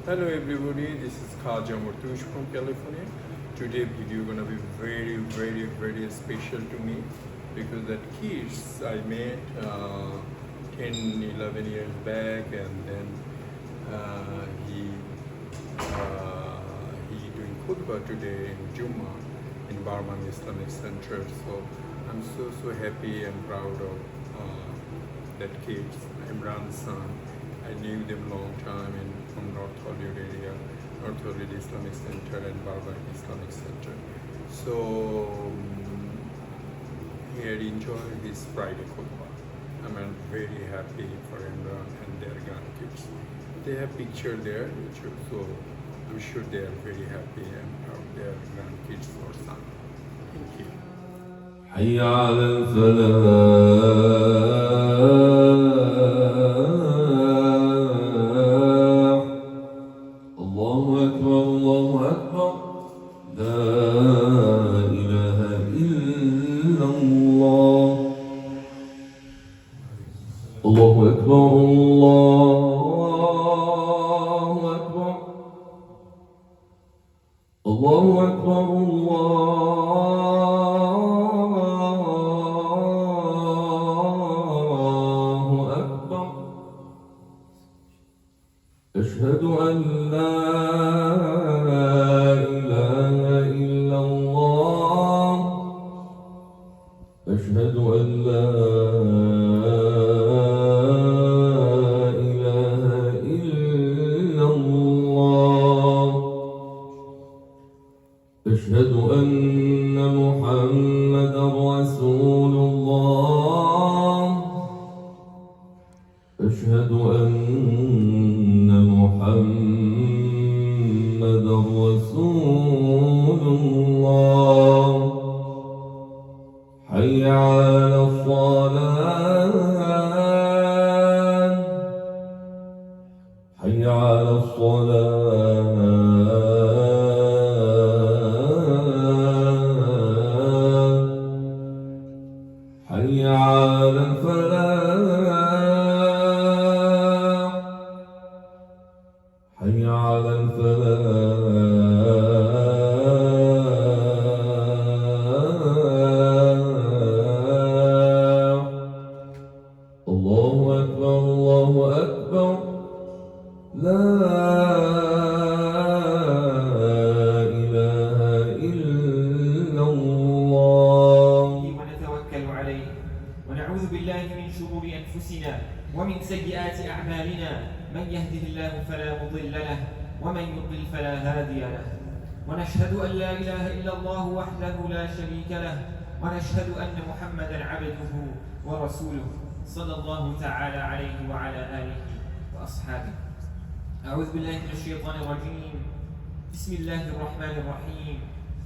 Hello everybody, this is Khaja Murtush from California. Today video gonna be very special to me because that kids I met 10-11 years back, and then he doing Kutba today in Juma in Burbank Islamic Center. So I'm so happy and proud of that kids. Imran Khan. I knew them long time from North Hollywood area, North Hollywood Islamic Center and Burbank Islamic Center. So he had enjoyed his Friday Khutbah. I'm very happy for Imran and their grandkids. They have picture there, so I'm sure they are very happy and proud their grandkids or son. Thank you. حي على الفلاح الله أكبر الله أكبر لا إله إلا الله الله أكبر الله أكبر الله أكبر الله أكبر أشهد أن لا إله إلا الله أشهد أن لا إله إلا الله أشهد أن محمدا رسول الله أشهد أن محمدا رسول الله حي على الصلاة حي على الصلاة حي على الفلاح حي على الفلاح الله أكبر الله أكبر لا إله إلا الله ونتوكل عليه ونعوذ بالله من شرور أنفسنا ومن سيئات أعمالنا من يهده الله فلا مضل له ومن يضلل فلا هادي له ونشهد أن لا إله إلا الله وحده لا شريك له ونشهد أن محمدا عبده ورسوله صلى الله تعالى عليه وعلى آله وأصحابه. أعوذ بالله من الشيطان الرجيم. بسم الله الرحمن الرحيم.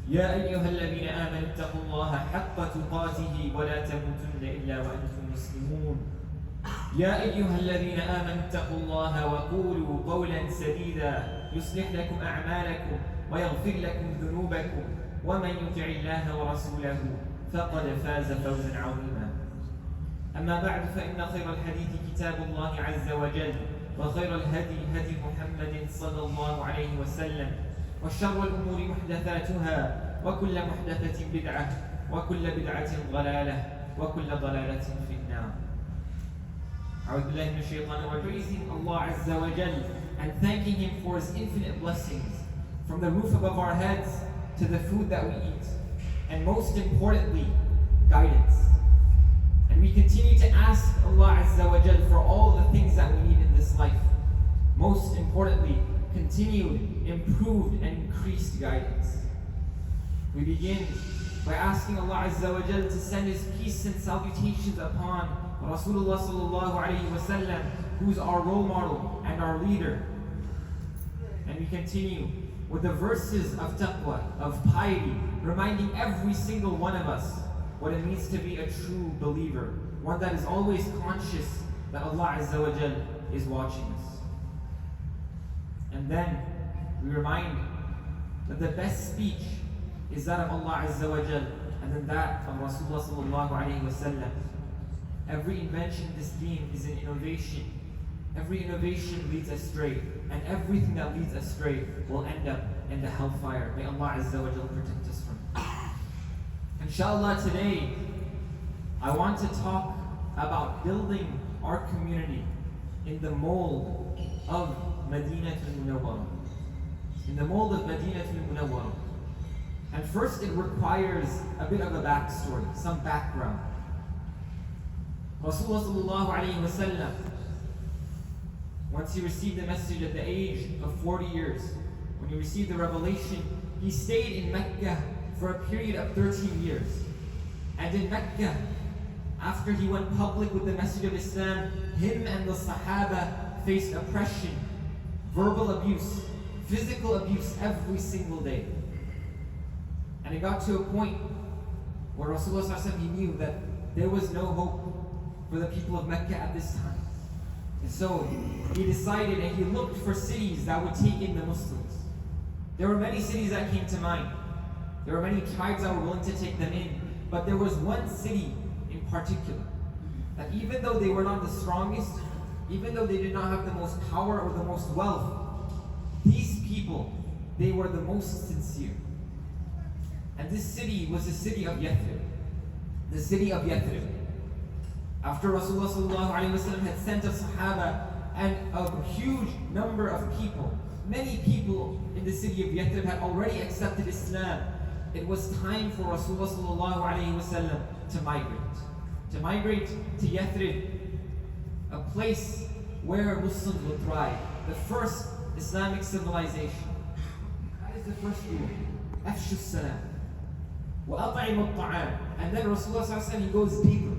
يا أيها الذين آمنوا اتقوا الله حق تقاته ولا تموتن إلا وأنتم مسلمون. يا أيها الذين آمنوا اتقوا الله وقولوا قولا سديدا يصلح لكم أعمالكم ويغفر لكم ذنوبكم ومن يطع الله ورسوله فقد فاز فوزا عظيما. أما بعد فإن خير الحديث كتاب الله عز وجل وخير الهدي هدي محمد صلى الله عليه وسلم وشر الأمور محدثاتها وكل محدثة بدعة وكل بدعة ضلالة وكل ضلالة في النار. أعوذ بالله من الشيطان الرجيم. Praising Allah Azza wa Jal and thanking Him for His infinite blessings, from the roof above our heads to the food that we eat, and most importantly, guidance. And we continue to ask Allah Azza wa Jal for all the things that we need in this life. Most importantly, continued, improved, and increased guidance. We begin by asking Allah Azza wa Jal to send His peace and salutations upon Rasulullah sallallahu alayhi wa sallam, who's our role model and our leader. And we continue with the verses of taqwa, of piety, reminding every single one of us what it means to be a true believer, one that is always conscious that Allah Azza wa Jal is watching us. And then we remind that the best speech is that of Allah Azza wa Jal, and then that of Rasulullah sallallahu alayhi wa sallam. Every invention in this deen is an innovation. every innovation leads astray, and everything that leads astray will end up in the hellfire. May Allah Azza wa Jal protect us from it. Inshallah, today I want to talk about building our community in the mold of Madinah al-Munawwarah. In the mold of Madinah al-Munawwarah. And first it requires a bit of a backstory, some background. Rasulullah sallallahu alayhi wa sallam, once he received the message at the age of 40 years, when he received the revelation, he stayed in Mecca for a period of 13 years. And in Mecca, after he went public with the message of Islam, him and the Sahaba faced oppression, verbal abuse, physical abuse every single day. And it got to a point where Rasulullah sallallahu alaihi wasallam, he knew that there was no hope for the people of Mecca at this time. And so he decided and he looked for cities that would take in the Muslims. There were many cities that came to mind. There were many tribes that were willing to take them in. But there was one city in particular that even though they were not the strongest, even though they did not have the most power or the most wealth, these people, they were the most sincere. And this city was the city of Yathrib. The city of Yathrib. After Rasulullah sallallahu alayhi wa sallam had sent a Sahaba and a huge number of people, many people in the city of Yathrib had already accepted Islam, it was time for Rasulullah sallallahu alayhi wa sallam to migrate. To migrate to Yathrib, a place where Muslims would thrive. The first Islamic civilization. That is the first rule. Afshu salam. وَأَطْعِمُ الطَّعَامِ. And then Rasulullah sallallahu alayhi wa sallam, he goes deeper.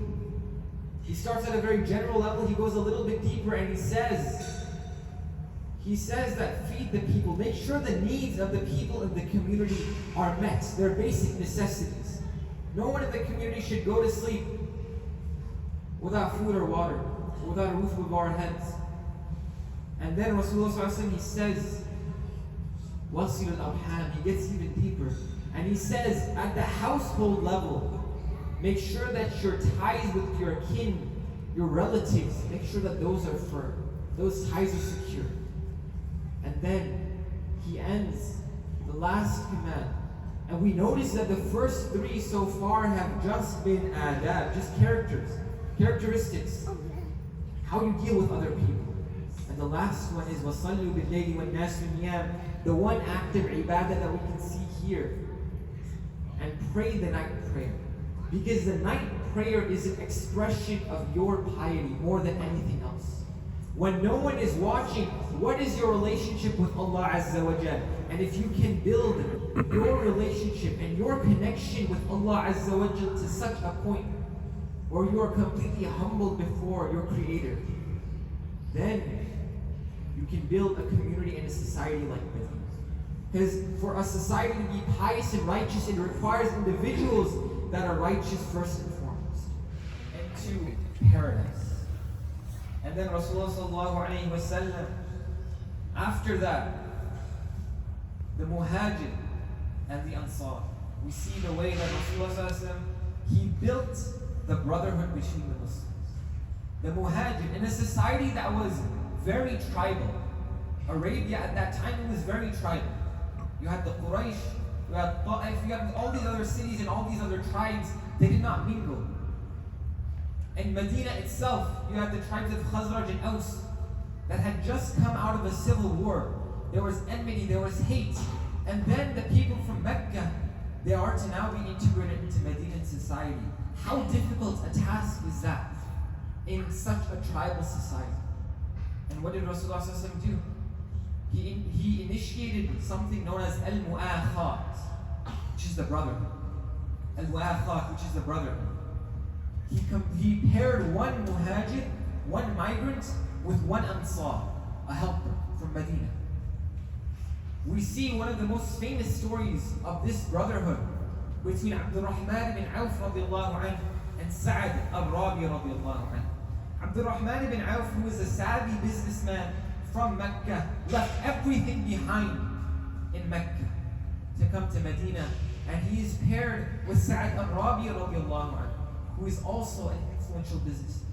He starts at a very general level, he goes a little bit deeper, and he says that feed the people, make sure the needs of the people in the community are met, their basic necessities. No one in the community should go to sleep without food or water, without a roof over our heads. And then Rasulullah sallallahu alaihi wasallam, he says, وَصِلُ الْأَرْحَامِ. He gets even deeper, and he says, at the household level, make sure that your ties with your kin, your relatives, make sure that those are firm. Those ties are secure. And then he ends the last command. And we notice that the first three so far have just been adab, just characteristics. How you deal with other people. And the last one is وَصَلُّوا بِاللَّيْلِ وَالنَّاسُ نِيَامٌ. The one active ibadah that we can see here. And pray the night prayer. Because the night prayer is an expression of your piety more than anything else. When no one is watching, what is your relationship with Allah Azza wa Jal? And if you can build your relationship and your connection with Allah Azza wa Jal to such a point where you are completely humbled before your Creator, then you can build a community and a society like this. Because for a society to be pious and righteous, it requires individuals that are righteous first and foremost, into paradise. And then Rasulullah sallallahu alayhi wa sallam, after that, the Muhajir and the Ansar. We see the way that Rasulullah sallallahu alayhi wa sallam, he built the brotherhood between the Muslims. The Muhajir, in a society that was very tribal. Arabia at that time, it was very tribal. You had the Quraysh, you had Ta'if, you had all these other cities and all these other tribes. They did not mingle. In Medina itself, you had the tribes of Khazraj and Aus that had just come out of a civil war. There was enmity, there was hate. And then the people from Mecca, they are to now be integrated into Medinan society. How difficult a task is that in such a tribal society? And what did Rasulullah do? He initiated something known as al-mu'akhat, which is the brotherhood. Al-mu'akhat, which is the brotherhood. He paired one muhajir, one migrant, with one ansar, a helper from Medina. We see one of the most famous stories of this brotherhood between Abdurrahman bin Auf radiallahu anhu and Sa'd al-Rabi radiallahu anhu. Abdurrahman bin Auf, who was a savvy businessman from Mecca, left everything behind in Mecca to come to Medina, and he is paired with Sa'd al-Rabi radiallahu anhu, who is also an influential businessman.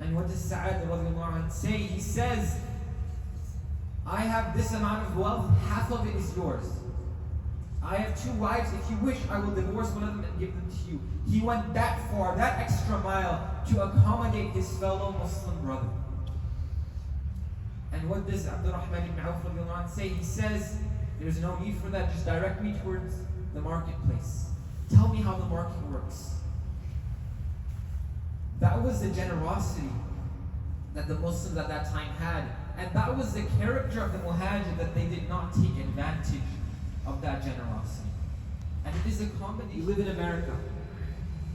And what does Sa'ad radiallahu anh say? He says, I have this amount of wealth, half of it is yours. I have 2 wives, if you wish, I will divorce one of them and give them to you. He went that far, that extra mile, to accommodate his fellow Muslim brother. And what does Abdurrahman ibn Auf radiallahu anh say? He says, there's no need for that, just direct me towards the marketplace. Tell me how the market works. That was the generosity that the Muslims at that time had. And that was the character of the Muhajir, that they did not take advantage of that generosity. And it is a common, you live in America,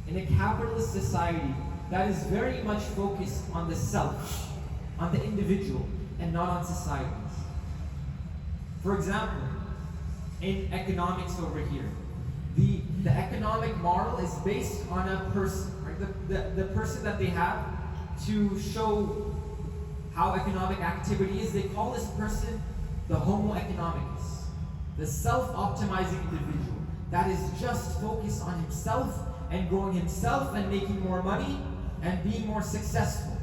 in a capitalist society that is very much focused on the self, on the individual, and not on societies. For example, in economics over here, the economic model is based on a person, right? The person that they have to show how economic activity is. They call this person the Homo economicus, the self-optimizing individual that is just focused on himself and growing himself and making more money and being more successful.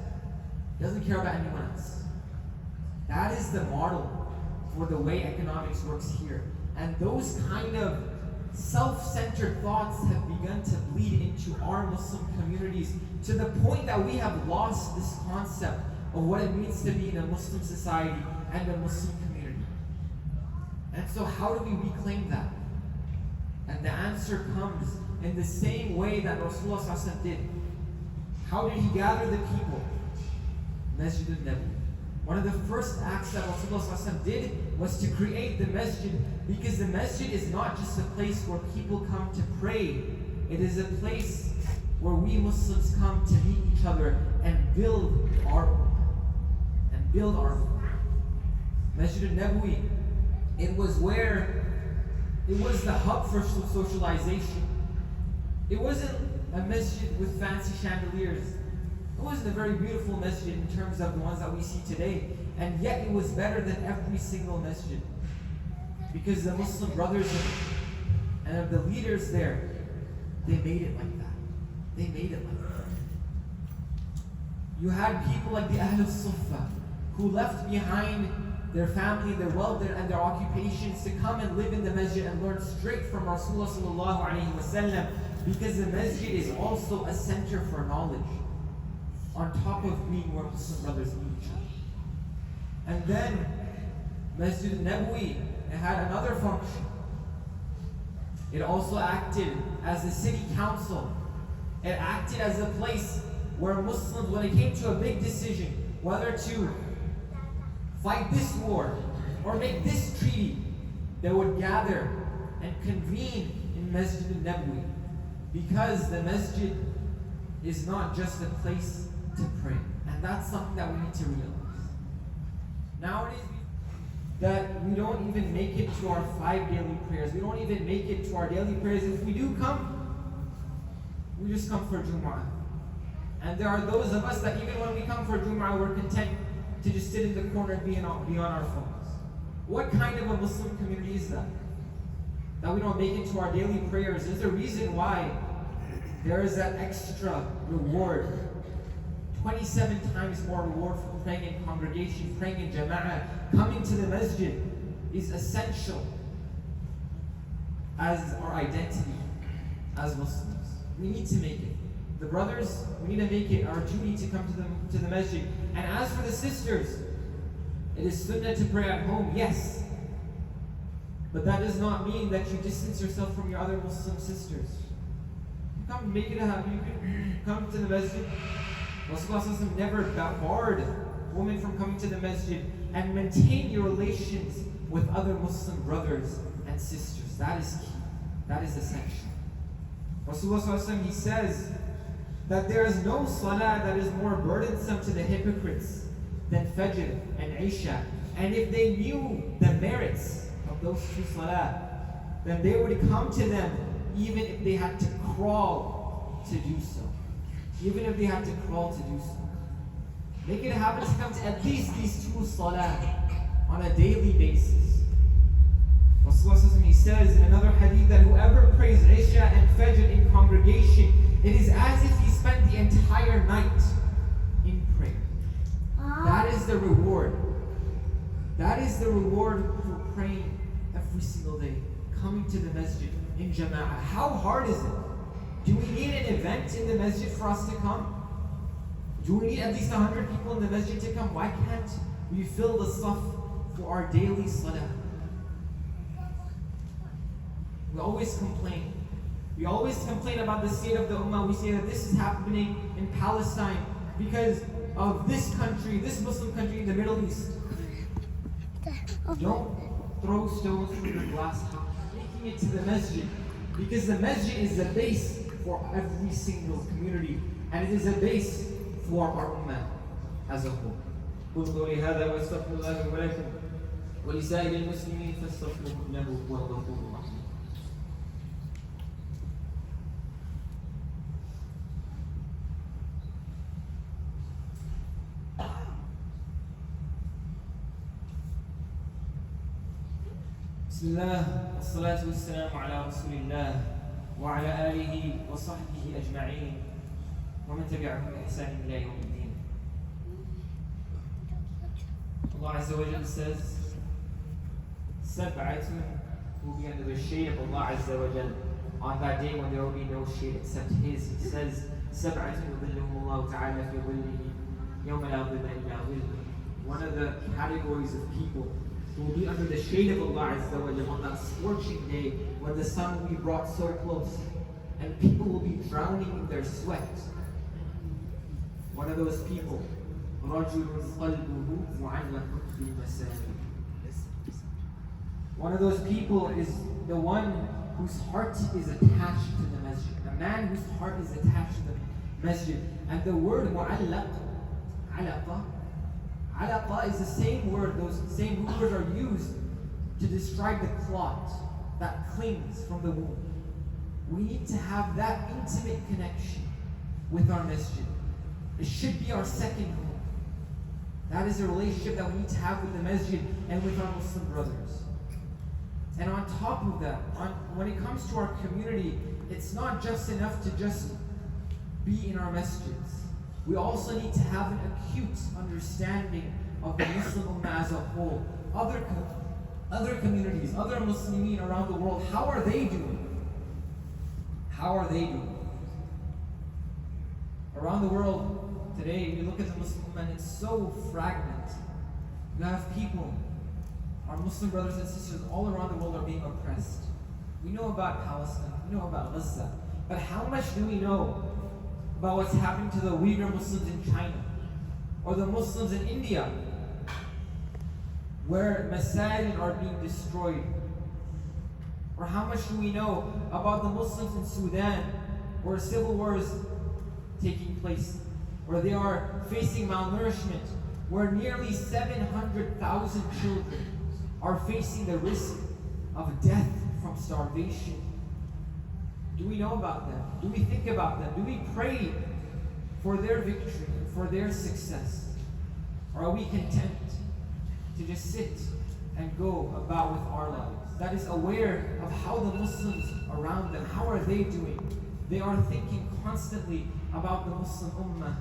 Doesn't care about anyone else. That is the model for the way economics works here. And those kind of self-centered thoughts have begun to bleed into our Muslim communities to the point that we have lost this concept of what it means to be in a Muslim society and a Muslim community. And so how do we reclaim that? And the answer comes in the same way that Rasulullah ﷺ did. How did he gather the people? Masjid al-Nabi. One of the first acts that Rasulullah ﷺ did was to create the masjid, because the masjid is not just a place where people come to pray. It is a place where we Muslims come to meet each other and build our ummah. And build our ummah. Masjid al-Nabawi, it was the hub for socialization. It wasn't a masjid with fancy chandeliers. It wasn't a very beautiful masjid in terms of the ones that we see today. And yet it was better than every single masjid. Because the Muslim brothers and of the leaders there, they made it like that. They made it like that. You had people like the Ahl al-Suffah who left behind their family, their wealth, and their occupations to come and live in the masjid and learn straight from Rasulullah sallallahu alaihi wasallam, because the masjid is also a center for knowledge, on top of being where Muslim brothers meet each other. And then Masjid al-Nabawi, it had another function. It also acted as a city council. It acted as a place where Muslims, when it came to a big decision, whether to fight this war or make this treaty, they would gather and convene in Masjid al-Nabawi, because the masjid is not just a place to pray. And that's something that we need to realize. Nowadays, that we don't even make it to our 5 daily prayers. We don't even make it to our daily prayers. If we do come, we just come for Jum'ah. And there are those of us that even when we come for Jum'ah, we're content to just sit in the corner and be on our phones. What kind of a Muslim community is that? That we don't make it to our daily prayers. There's a reason why there is that extra reward. 27 times more reward for praying in congregation, praying in jama'ah. Coming to the masjid is essential as our identity as Muslims. We need to make it. The brothers, we need to make it our duty to come to the masjid. And as for the sisters, it is sunnah to pray at home, yes. But that does not mean that you distance yourself from your other Muslim sisters. You come, make it a habit. You can come to the masjid. Rasulullah never barred women from coming to the masjid, and maintain your relations with other Muslim brothers and sisters. That is key. That is essential. Rasulullah, he says that there is no salah that is more burdensome to the hypocrites than Fajr and Isha. And if they knew the merits of those 2 salah, then they would come to them even if they had to crawl to do so. Even if they had to crawl to do so. Make it a habit to come to at least these 2 salah on a daily basis. Rasulullah, he says in another hadith that whoever prays Isha and Fajr in congregation, it is as if he spent the entire night in the reward. That is the reward for praying every single day, coming to the masjid in jama'ah. How hard is it? Do we need an event in the masjid for us to come? Do we need at least 100 people in the masjid to come? Why can't we fill the saf for our daily salah? We always complain. We always complain about the state of the ummah. We say that this is happening in Palestine because of this country, this Muslim country in the Middle East. Don't throw stones from your glass house. Taking it to the masjid, because the masjid is the base for every single community, and it is a base for our ummah as a whole. قل قولي هذا واستغفر الله لي ولكم ولسائر المسلمين فاستغفروه انه هو الغفور الرحيم. بسم الله والصلاة والسلام على رسول الله وعلى آله وصحبه أجمعين ومن تبعهم بإحسان إلى يوم الدين. Allah Azza wa Jal says, Sab'atun will be under the shade of Allah Azza wa Jal on that day when there will be no shade except His. He says, Sab'atun yudhilluhum Allah Ta'ala fi dhillihi yawma la dhilla illa dhilluh. One of the categories of people who will be under the shade of Allah Azza wa Jal on that scorching day when the sun will be brought so close and people will be drowning in their sweat. One of those people, رَجُلٌ قَلْبُهُ مُعَلَّقٌ بِالْمَسَاجِدِ. One of those people is the one whose heart is attached to the masjid. A man whose heart is attached to the masjid. And the word mu'allaq, alaqa is the same word, those same words are used to describe the clot that clings from the womb. We need to have that intimate connection with our masjid. It should be our second home. That is a relationship that we need to have with the masjid and with our Muslim brothers. And on top of that, when it comes to our community, it's not just enough to just be in our masjids. We also need to have an acute understanding of the Muslim ummah as a whole. Other communities, other Muslimin around the world, how are they doing? How are they doing? Around the world today, you look at the Muslim ummah and it's so fragmented. You have people, our Muslim brothers and sisters all around the world are being oppressed. We know about Palestine, we know about Gaza, but how much do we know about what's happening to the Uyghur Muslims in China or the Muslims in India, where masajid are being destroyed? Or how much do we know about the Muslims in Sudan, where civil wars taking place, where they are facing malnourishment, where nearly 700,000 children are facing the risk of death from starvation? Do we know about them? Do we think about them? Do we pray for their victory, for their success? Or are we content to just sit and go about with our lives? That is aware of how the Muslims around them, how are they doing? They are thinking constantly about the Muslim ummah.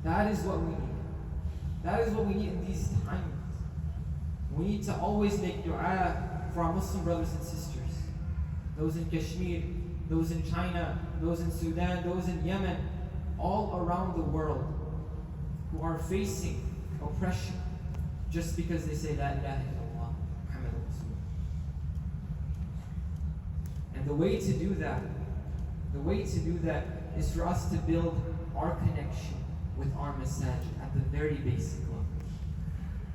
That is what we need. That is what we need in these times. We need to always make dua for our Muslim brothers and sisters. Those in Kashmir, those in China, those in Sudan, those in Yemen, all around the world who are facing oppression just because they say La ilaha illallah Muhammadur Rasulullah. And the way to do that is for us to build our connection with our masajid at the very basic level.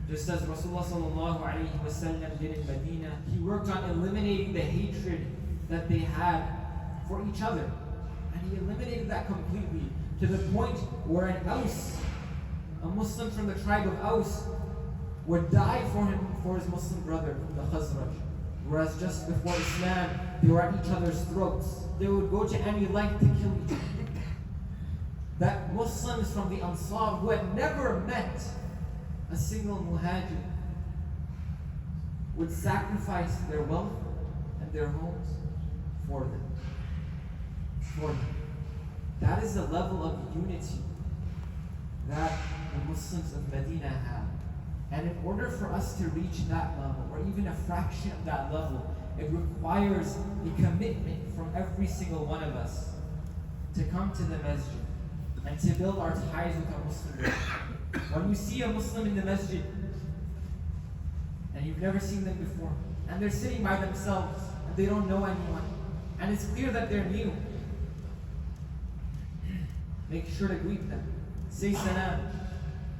Just as Rasulullah sallallahu alayhi wa sallam did in Medina, he worked on eliminating the hatred that they had for each other. And he eliminated that completely to the point where an Aus, a Muslim from the tribe of Aus, would die for him, for his Muslim brother from the Khazraj. Whereas just before Islam, they were at each other's throats. They would go to any length to kill each other. That Muslims from the Ansar who had never met a single muhajir would sacrifice their wealth and their homes for them. For them. That is the level of unity that the Muslims of Medina have. And in order for us to reach that level, or even a fraction of that level, it requires a commitment from every single one of us to come to the masjid and to build our ties with our Muslim brother. When you see a Muslim in the masjid and you've never seen them before, and they're sitting by themselves and they don't know anyone, and it's clear that they're new, make sure to greet them. Say salam.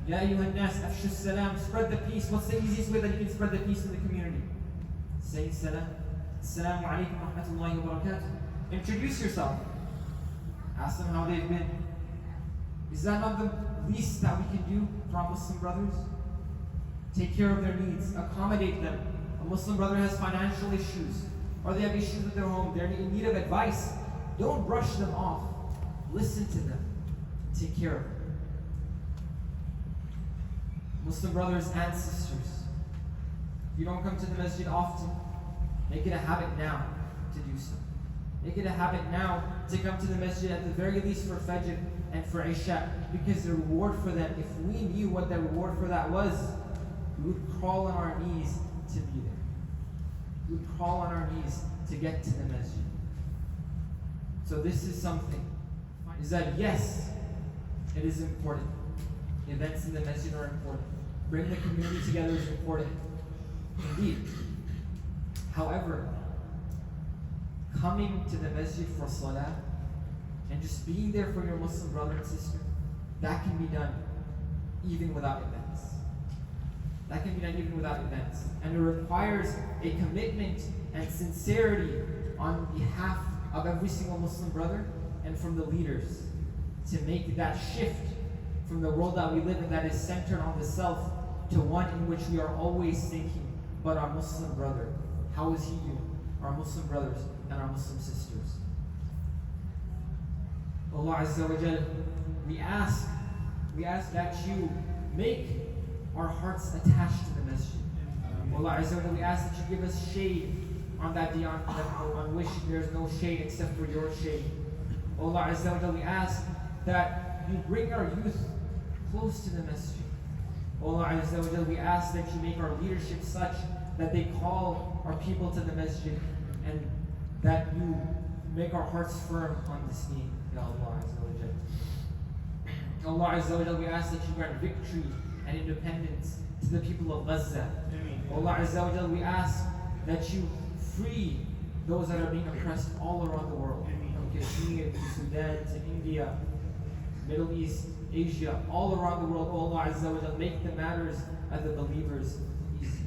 Ya ayyuhan nas, afshu salam. Spread the peace. What's the easiest way that you can spread the peace in the community? Say salam. Assalamu alaikum wa rahmatullahi wa barakatuh. Introduce yourself. Ask them how they've been. Is that not the least that we can do for our Muslim brothers? Take care of their needs. Accommodate them. A Muslim brother has financial issues, or they have issues with their home. They're in need of advice. Don't brush them off. Listen to them. Take care of them. Muslim brothers and sisters, if you don't come to the masjid often, make it a habit now to do so. Make it a habit now to come to the masjid at the very least for Fajr and for Isha, because the reward for them, if we knew what the reward for that was, we would crawl on our knees to be there. We would crawl on our knees to get to the masjid. So this is something, is that yes, it is important. Events in the masjid are important. Bring the community together is important. Indeed. However, coming to the masjid for salah and just being there for your Muslim brother and sister, that can be done even without events. That can be done even without events. And it requires a commitment and sincerity on behalf of every single Muslim brother and from the leaders to make that shift from the world that we live in that is centered on the self to one in which we are always thinking about our Muslim brother. How is he doing? Our Muslim brothers and our Muslim sisters. Allah Azza wa Jal, we ask that you make our hearts attached to the masjid. Allah Azza wa Jal, we ask that you give us shade on that day on which there is no shade except for your shade. Allah Azza wa Jal, we ask that you bring our youth close to the masjid. Allah Azza wa Jal, we ask that you make our leadership such that they call our people to the masjid and that you make our hearts firm on this need. Ya Allah Azza wa Jal. Allah Azza wa Jal, we ask that you grant victory and independence to the people of Gaza. Allah Azza wa Jal, we ask that you free those that are being oppressed all around the world. From Kashmir to Sudan to India, Middle East, Asia, all around the world. Oh Allah Azza wa Jal, make the matters of the believers easy.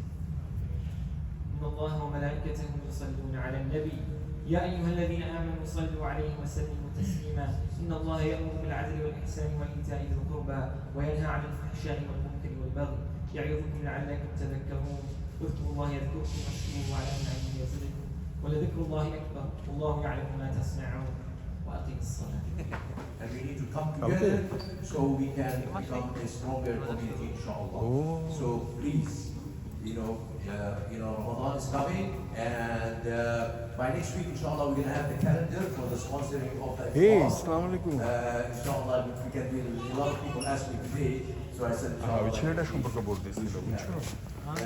إن الله وملائكته يصلون على النبي يا أيها الذين آمنوا صلوا عليه وسلموا تسليما إن الله يأمر بالعدل والإحسان وإيتاء ذي القربى وينهى عن الفحشاء والمنكر والبغي يعظكم لعلكم تذكرون اذكروا الله يذكركم واشكروه على نعمه يزدكم ولذكر الله أكبر والله يعلم ما تصنعون وأقيموا الصلاة. And we need to come together so we can become a stronger community, inshallah. So please, Ramadan is coming, and by next week, inshallah, we're going to have the calendar for the sponsoring of the Hey, Assalamu alaikum. Inshallah, we can be a lot of people asked me today, so I said, inshallah, ছেলেটা সম্পর্কে বলতেছিল বুঝছো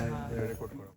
and record করো